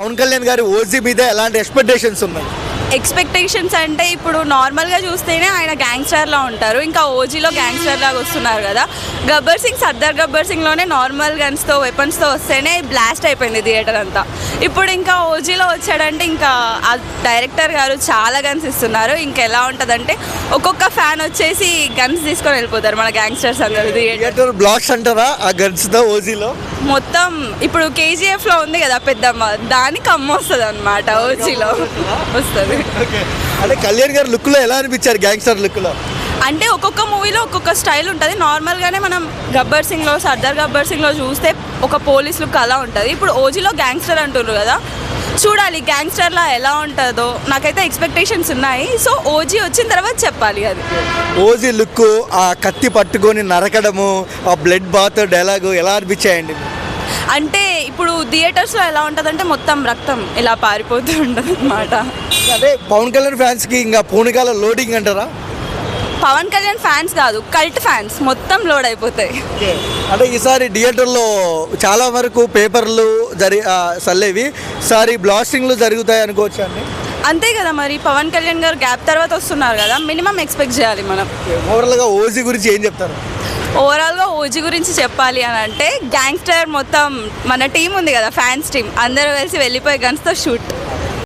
పవన్ కళ్యాణ్ గారి ఓజీ మీద ఎలాంటి ఎక్స్పెక్టేషన్స్ ఉన్నాయి? ఎక్స్పెక్టేషన్స్ అంటే ఇప్పుడు నార్మల్గా చూస్తేనే ఆయన గ్యాంగ్స్టర్లా ఉంటారు, ఇంకా ఓజీలో గ్యాంగ్స్టర్ లాగా వస్తున్నారు కదా. గబ్బర్ సింగ్ సర్దార్ గబ్బర్ సింగ్లోనే నార్మల్ గన్స్తో వెపన్స్తో వస్తేనే బ్లాస్ట్ అయిపోయింది థియేటర్ అంతా. ఇప్పుడు ఇంకా ఓజీలో వచ్చాడంటే ఇంకా ఆ డైరెక్టర్ గారు చాలా గన్స్ ఇస్తున్నారు. ఇంకా ఎలా ఉంటుందంటే ఒక్కొక్క ఫ్యాన్ వచ్చేసి గన్స్ తీసుకొని వెళ్ళిపోతారు మన గ్యాంగ్స్టర్స్ అందరూ. థియేటర్ బ్లాక్స్ అంటారా ఆ గన్స్తో ఓజీలో? మొత్తం ఇప్పుడు కేజీఎఫ్లో ఉంది కదా పెద్దమ్మ, దానికి వస్తుంది అనమాట ఓజీలో వస్తుంది. అంటే కళ్యాణ్ గారు లుక్లో ఎలా అనిపించారు గ్యాంగ్స్టర్ లుక్లో? అంటే ఒక్కొక్క మూవీలో ఒక్కొక్క స్టైల్ ఉంటుంది. నార్మల్గానే మనం గబ్బర్ సింగ్లో సర్దార్ గబ్బర్ సింగ్లో చూస్తే ఒక పోలీస్ లుక్ అలా ఉంటుంది. ఇప్పుడు ఓజీలో గ్యాంగ్స్టర్ అంటున్నారు కదా, చూడాలి గ్యాంగ్స్టర్లా ఎలా ఉంటుందో. నాకైతే ఎక్స్పెక్టేషన్స్ ఉన్నాయి. సో ఓజీ వచ్చిన తర్వాత చెప్పాలి. అది ఓజీ లుక్, ఆ కత్తి పట్టుకొని నరకడము, ఆ బ్లడ్ బాత్ డైలాగు ఎలా అనిపించాయండి? అంటే ఇప్పుడు థియేటర్స్లో ఎలా ఉంటుందంటే మొత్తం రక్తం ఇలా పారిపోతూ ఉంటుంది అనమాట. అదే పవన్ కళ్యాణ్ ఫ్యాన్స్కి ఇంకా పూనికాల లోడింగ్ అంటారా? పవన్ కళ్యాణ్ ఫ్యాన్స్ కాదు, కల్ట్ ఫ్యాన్స్ మొత్తం లోడ్ అయిపోతాయి. అంటే ఈసారి థియేటర్లో చాలా వరకు పేపర్లు చల్లేవి, ఈసారి బ్లాస్టింగ్లు జరుగుతాయి అనుకోవచ్చు అండి. అంతే కదా, మరి పవన్ కళ్యాణ్ గారు గ్యాప్ తర్వాత వస్తున్నారు కదా, మినిమం ఎక్స్పెక్ట్ చేయాలి మనం. ఓవరాల్గా ఓజీ గురించి ఏం చెప్తారు? ఓవరాల్గా ఓజీ గురించి చెప్పాలి అని అంటే గ్యాంగ్స్టర్ మొత్తం మన టీం ఉంది కదా, ఫ్యాన్స్ టీం అందరూ కలిసి వెళ్ళిపోయి గన్స్తో షూట్.